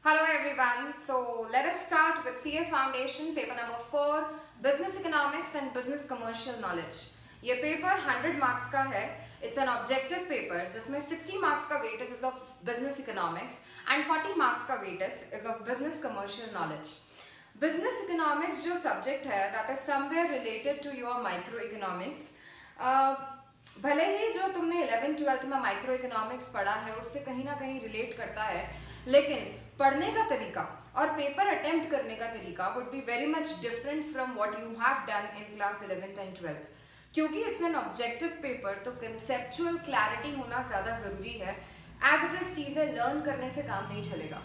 Hello everyone. So let us start with CA Foundation paper number 4 Business Economics and Business Commercial Knowledge. ये paper 100 marks का है. It's an objective paper जिसमें 60 marks का weightage is of Business Economics and 40 marks का weightage is of Business Commercial Knowledge. Business Economics जो subject है that is somewhere related to your Microeconomics. भले ही जो तुमने 11th-12th में माइक्रो इकोनॉमिक्स पढ़ा है उससे कहीं ना कहीं रिलेट करता है, लेकिन पढ़ने का तरीका और पेपर अटेम्प्ट करने का तरीका would be very much different from what you have done in class 11th and 12th. क्योंकि इट्स एन ऑब्जेक्टिव पेपर तो कंसेप्चुअल क्लैरिटी होना ज़्यादा ज़रूरी है. एज इट इज चीज़ें लर्न करने से काम नहीं चलेगा.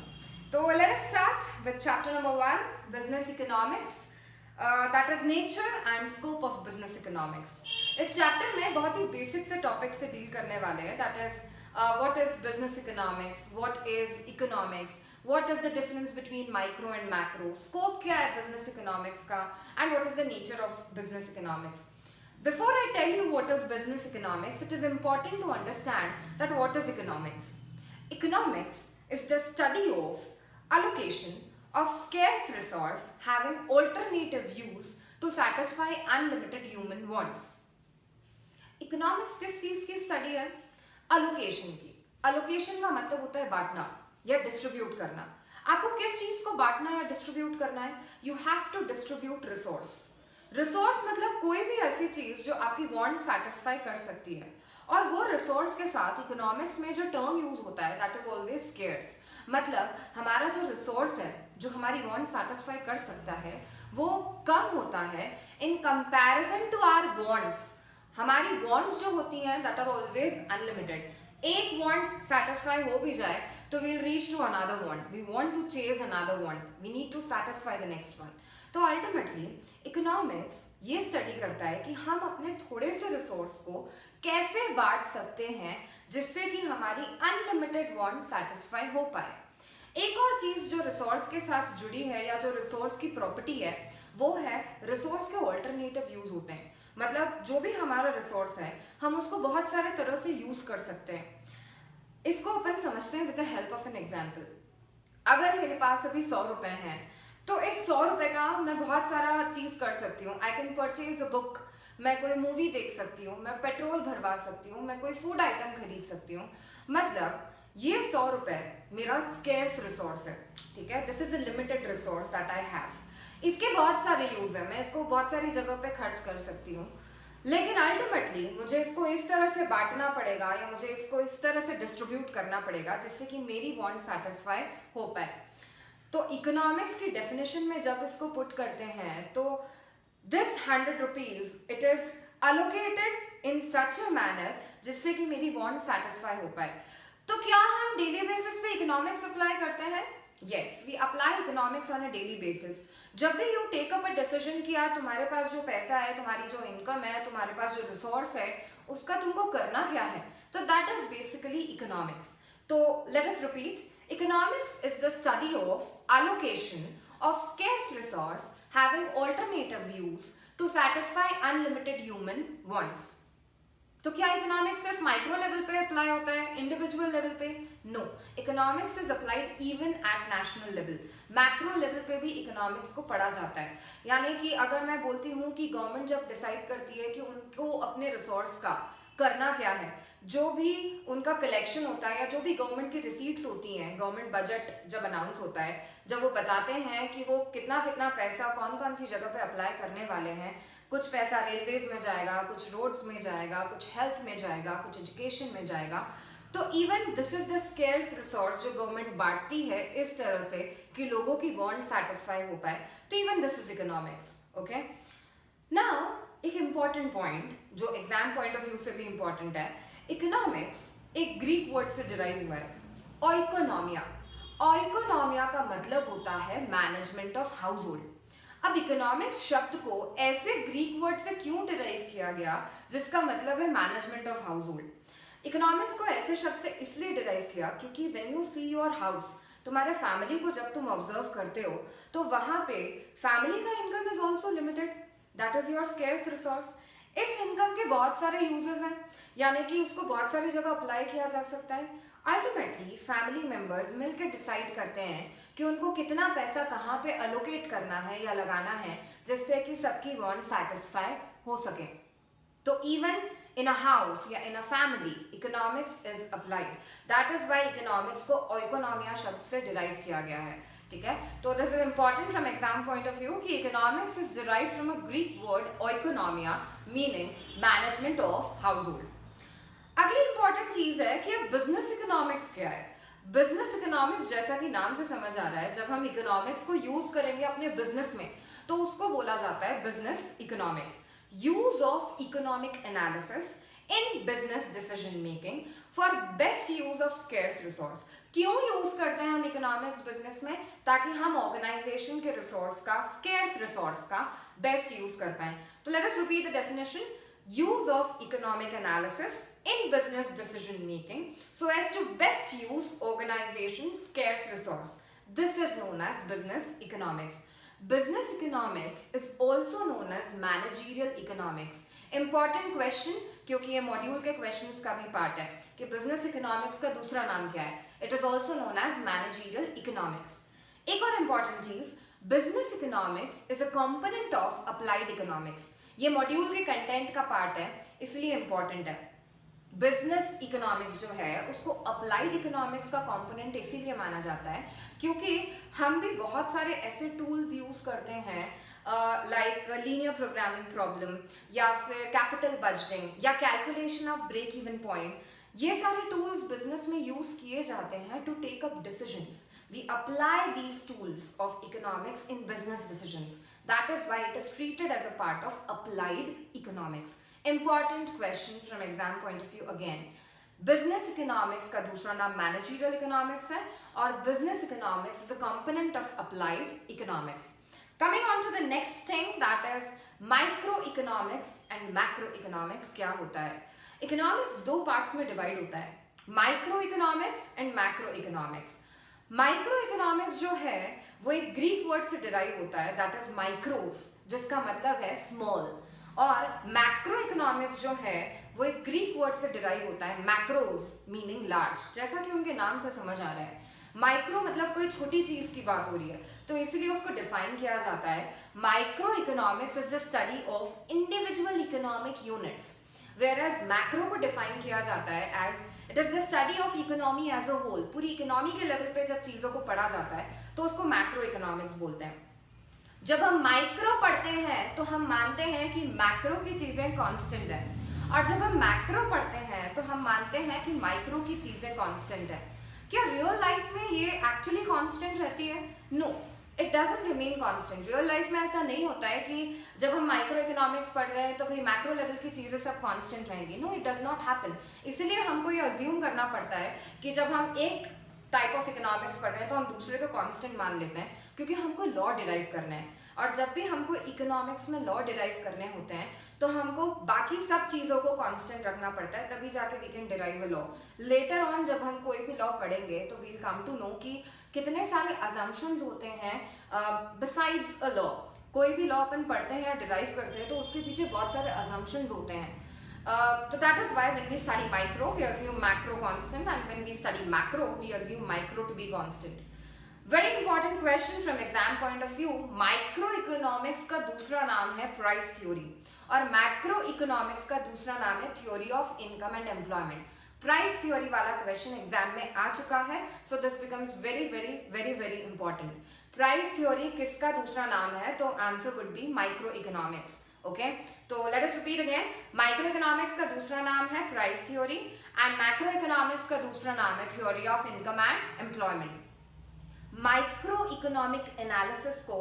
तो let us start with chapter number 1 business economics, that is nature and scope of business economics. इस चैप्टर में बहुत ही बेसिक से टॉपिक से डील करने वाले हैं. That is what is business economics, what is economics, what is the difference between micro and macro, scope क्या है बिजनेस इकोनॉमिक्स का, and what is the nature of business economics. Before I tell you what is business economics, it is important to understand that what is economics. Economics is the study of allocation of scarce resource having alternative use to satisfy unlimited human wants. Economics किस चीज की study है? Allocation की. Allocation का मतलब होता है बांटना या डिस्ट्रीब्यूट करना. आपको किस चीज को बांटना या डिस्ट्रीब्यूट करना है? You have to distribute resource. Resource मतलब कोई भी ऐसी चीज जो आपकी वांट सेटिस्फाई कर सकती है, और वो रिसोर्स के साथ इकोनॉमिक्स में जो टर्म यूज होता है दैट इज ऑलवेज स्केर्स. मतलब हमारा जो रिसोर्स है जो हमारी वांट सेटिस्फाई कर सकता है वो कम होता है in comparison to our wants. हमारी वांट्स जो होती हैं दैट आर ऑलवेज अनलिमिटेड. एक वांट सेटिस्फाई हो भी जाए तो we will reach to another want. We want to chase another want. We need to satisfy the next one. तो अल्टीमेटली इकोनॉमिक्स ये स्टडी करता है कि हम अपने थोड़े से रिसोर्स को कैसे बांट सकते हैं जिससे कि हमारी अनलिमिटेड वांट सेटिस्फाई हो पाए. एक और चीज जो रिसोर्स के साथ जुड़ी है या जो रिसोर्स की प्रॉपर्टी है वो है रिसोर्स के ऑल्टरनेटिव यूज होते हैं. मतलब जो भी हमारा रिसोर्स है हम उसको बहुत सारे तरह से यूज कर सकते हैं. इसको अपन समझते हैं with the help of an example. अगर मेरे पास अभी 100 रुपए हैं तो इस 100 रुपए का मैं बहुत सारा चीज कर सकती हूँ. I can purchase a book, मैं कोई मूवी देख सकती हूँ, मैं पेट्रोल भरवा सकती हूँ, मैं कोई फूड आइटम खरीद सकती हूँ. मतलब ये 100 रुपए मेरा स्केर्स रिसोर्स है. ठीक है, this is a limited resource that I have. इसके बहुत सारे यूज है, मैं इसको बहुत सारी जगह पे खर्च कर सकती हूँ, लेकिन अल्टीमेटली मुझे इसको इस तरह से बांटना पड़ेगा या मुझे इसको इस तरह से डिस्ट्रीब्यूट करना पड़ेगा जिससे कि मेरी वांट सेटिस्फाई हो पाए. तो इकोनॉमिक्स की डेफिनेशन में जब इसको पुट करते हैं तो this 100 rupees it is allocated in such a manner जिससे कि मेरी वांट सेटिस्फाई हो पाए. तो क्या हम डेली बेसिस पे इकोनॉमिक्स अप्लाई करते हैं? Yes, we apply economics on a daily basis. जब भी you take up a decision कि यार तुम्हारे पास जो पैसा है, तुम्हारी जो इनकम है, तुम्हारे पास जो रिसोर्स है उसका तुमको करना क्या है, तो दैट इज बेसिकली इकोनॉमिक्स. तो let us repeat. Economics is the study of allocation of scarce resource having alternative use to satisfy unlimited human wants. तो क्या इकोनॉमिक्स सिर्फ माइक्रो लेवल पे अप्लाई होता है, इंडिविजुअल लेवल पे? No, economics is applied even at national level. Macro level पे भी economics को पढ़ा जाता है. यानी कि अगर मैं बोलती हूँ कि गवर्नमेंट जब डिसाइड करती है कि उनको अपने रिसोर्स का करना क्या है, जो भी उनका कलेक्शन होता है या जो भी गवर्नमेंट की रिसीट्स होती हैं, गवर्नमेंट बजट जब अनाउंस होता है, जब वो बताते हैं कि वो कितना कितना पैसा कौन कौन सी जगह पे अप्लाई करने वाले हैं, कुछ पैसा रेलवेज में जाएगा, कुछ रोड्स में जाएगा, कुछ हेल्थ में जाएगा, कुछ एजुकेशन में जाएगा. तो even this is the scarce resource जो गवर्नमेंट बांटती है इस तरह से कि लोगों की वांट सेटिस्फाई हो पाए. तो even this is economics. Okay, now एक इंपॉर्टेंट पॉइंट जो एग्जाम पॉइंट ऑफ व्यू से भी इंपॉर्टेंट है. इकोनॉमिक्स एक ग्रीक वर्ड से डिराइव हुआ है, ओइकोनॉमिया. ओइकोनॉमिया का मतलब होता है मैनेजमेंट ऑफ हाउस होल्ड. अब इकोनॉमिक्स शब्द को ऐसे ग्रीक वर्ड से क्यों डिराइव किया गया जिसका मतलब है management of house hold? Economics को ऐसे शब्द से इसलिए डिराइव किया क्योंकि when you see your house, तुम्हारे फैमिली को जब तुम ऑब्जर्व करते हो तो वहां पे फैमिली का income is also limited. That is your scarce resource. इस इनकम के बहुत सारे यूजेस हैं, यानी कि उसको बहुत सारी जगह अप्लाई किया जा सकता है. अल्टीमेटली फैमिली मेंबर्स मिलकर डिसाइड करते हैं कि उनको कितना पैसा कहाँ पे अलोकेट करना है या लगाना है जिससे कि सबकी वांट सेटिस्फाई हो सके। तो इवन in a house या in a family economics is applied. That is why economics को oikonomia शब्द से derive किया गया है, ठीक है। तो this is important from exam point of view कि economics is derived from a Greek word oikonomia meaning management of household. अगली इंपॉर्टेंट चीज है कि अब बिजनेस इकोनॉमिक्स क्या है। बिजनेस इकोनॉमिक्स जैसा कि नाम से समझ आ रहा है, जब हम इकोनॉमिक्स को यूज करेंगे अपने बिजनेस में तो उसको बोला जाता है business economics. Use of economic analysis in business decision making for best use of scarce resource. क्यों यूज करते हैं हम इकोनॉमिक्स बिजनेस में? ताकि हम ऑर्गेनाइजेशन के रिसोर्स का, स्केर्स रिसोर्स का बेस्ट यूज कर पाए। तो let us repeat the definition. Use of economic analysis in business decision making so as to best use organization's scarce resource. This is known as business economics. Business economics is also known as managerial economics. Important question क्योंकि ये module के questions का भी part है कि business economics का दूसरा नाम क्या है। It is also known as managerial economics. एक और इम्पॉर्टेंट चीज, business economics is a component of applied economics. ये मॉड्यूल के कंटेंट का पार्ट है इसलिए इंपॉर्टेंट है। बिजनेस इकोनॉमिक्स जो है उसको अप्लाइड इकोनॉमिक्स का कंपोनेंट इसीलिए माना जाता है क्योंकि हम भी बहुत सारे ऐसे टूल्स यूज करते हैं लाइक लीनियर प्रोग्रामिंग प्रॉब्लम या फिर कैपिटल बजटिंग या calculation of break even point. ये सारे टूल्स बिजनेस में यूज किए जाते हैं to take up decisions. We apply these tools of economics in business decisions. That is why it is treated as a part of applied economics. Important question from exam point of view again. Business economics का दूसरा नाम managerial economics है और business economics is a component of applied economics. Coming on to the next thing, that is microeconomics and macroeconomics क्या होता है? Economics दो parts में divide होता है, microeconomics and macroeconomics. Micro economics जो है वो एक ग्रीक वर्ड से डिराइव होता है, दैट इज माइक्रोस, जिसका मतलब है स्मॉल। और मैक्रो इकोनॉमिक्स जो है वो एक ग्रीक वर्ड से डिराइव होता है, मैक्रोस मीनिंग लार्ज, जैसा कि उनके नाम से समझ आ रहा है। माइक्रो मतलब कोई छोटी चीज की बात हो रही है तो इसीलिए उसको डिफाइन किया जाता है। Micro economics is the study of individual economic units, whereas macro को डिफाइन किया जाता है as it is the study of economy as a whole. पूरी इकोनॉमी के लेवल पे जब चीजों को पढ़ा जाता है तो उसको मैक्रो इकोनॉमिक्स बोलते हैं। जब हम माइक्रो पढ़ते हैं तो हम मानते हैं कि मैक्रो की चीजें कांस्टेंट है, और जब हम मैक्रो पढ़ते हैं तो हम मानते हैं कि माइक्रो की चीजें कांस्टेंट है। क्या रियल लाइफ में ये एक्चुअली कांस्टेंट रहती है? No, it doesn't remain constant. Real life में ऐसा नहीं होता है कि जब हम माइक्रो इकोनॉमिक्स पढ़ रहे हैं तो भाई मैक्रो लेवल की चीजें सब कांस्टेंट रहेंगी। No, it does not happen. इसलिए हमको ये अज्यूम करना पड़ता है कि जब हम एक टाइप ऑफ इकोनॉमिक्स पढ़ रहे हैं तो हम दूसरे को कांस्टेंट मान लेते हैं क्योंकि हमको लॉ डिराइव करना है, और जब भी हमको इकोनॉमिक्स में लॉ डिराइव करने होते हैं तो हमको बाकी सब चीज़ों को कांस्टेंट रखना पड़ता है, तभी जाके we can derive a law. Later on जब हम कोई भी लॉ पढ़ेंगे तो वील कम टू नो कि कितने सारे अजम्पशंस होते हैं बिसाइड्स अ लॉ। कोई भी लॉ अपन पढ़ते हैं या डिराइव करते हैं तो उसके पीछे बहुत सारे अजम्पशंस होते हैं। So that is why when we study micro, we assume macro constant, and when we study macro, we assume micro to be constant. Very important question from exam point of view. Microeconomics का दूसरा नाम है price theory, और macroeconomics का दूसरा नाम है theory of income and employment. Price theory वाला question exam में आ चुका है, so this becomes very important. Price theory किसका दूसरा नाम है? तो answer would be microeconomics. Okay, तो let us repeat again. Micro economics का दूसरा नाम है price theory and macro economics का दूसरा नाम है theory of income and employment. Micro economic analysis को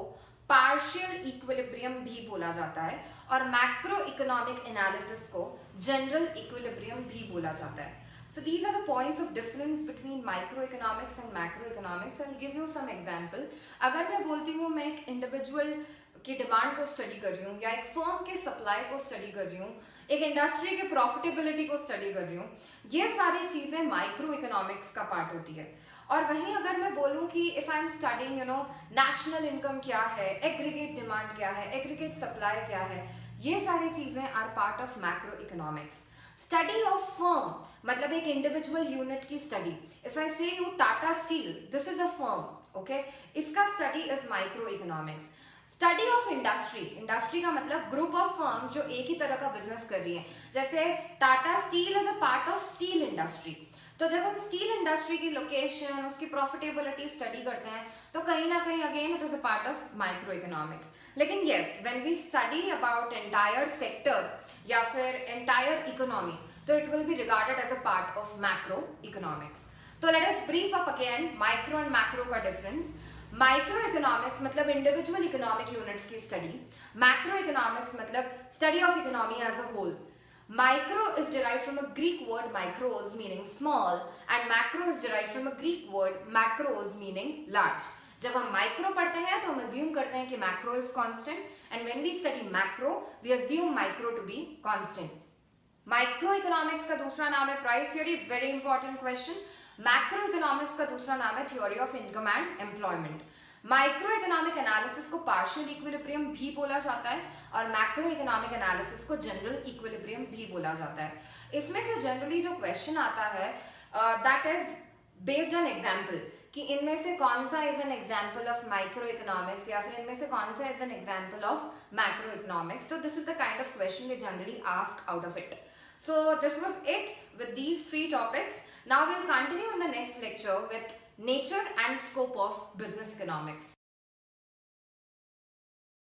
पार्शियल इक्विलिब्रियम भी बोला जाता है और मैक्रो इकोनॉमिक एनालिसिस को जनरल इक्विलिब्रियम भी बोला जाता है। So these are the points of difference between microeconomics and macroeconomics. I'll give you some example. अगर मैं बोलती हूँ मैं एक इंडिविजुअल की डिमांड को स्टडी कर रही हूँ या एक फर्म के सप्लाई को स्टडी कर रही हूँ, एक इंडस्ट्री के प्रॉफिटेबिलिटी को स्टडी कर रही हूँ, ये सारी चीज़ें माइक्रो इकोनॉमिक्स का पार्ट होती है। और वहीं अगर मैं बोलूँ कि if I am studying national income क्या है, एग्रीगेट डिमांड क्या है, एग्रीगेट सप्लाई क्या है, ये सारी चीज़ें are part of macro economics. Study of firm मतलब एक इंडिविजुअल यूनिट की study. If I say you Tata steel, this is a firm, okay, इसका study is micro economics. Study of industry, industry का मतलब ग्रुप ऑफ फर्म्स जो एक ही तरह का बिजनेस कर रही हैं. जैसे Tata steel is a part of steel industry. तो जब हम स्टील इंडस्ट्री की लोकेशन, उसकी प्रॉफिटेबिलिटी स्टडी करते हैं तो कहीं ना कहीं again it is a part of micro economics. लेकिन yes, when we study about entire sector या फिर एंटायर इकोनॉमी, तो it will be regarded as a part of macro economics. तो let us brief up again micro and macro का difference. Micro economics मतलब individual economic units की study. Macro economics मतलब study of economy as a whole. Micro is derived from a Greek word micros meaning small and macro is derived from a Greek word macros meaning large. जब हम micro पढ़ते हैं तो हम assume करते हैं कि macro is constant and when we study macro we assume micro to be constant. Micro economics का दूसरा नाम है price theory. Very important question. Macro economics का दूसरा नाम है theory of income and employment. Micro economic analysis को partial equilibrium भी बोला जाता है और मैक्रो इकोनॉमिक एनालिसिस को जनरल इक्विलिब्रियम भी बोला जाता है. इसमें से जनरली जो क्वेश्चन आता है that is based on example कि इनमें से कौन सा is an example of micro economics या फिर इनमें से कौन सा is an example of macro economics. तो this is the kind of question we generally ask out of it. So this was it with these 3 topics. Now we'll continue in the next lecture with nature and scope of business economics.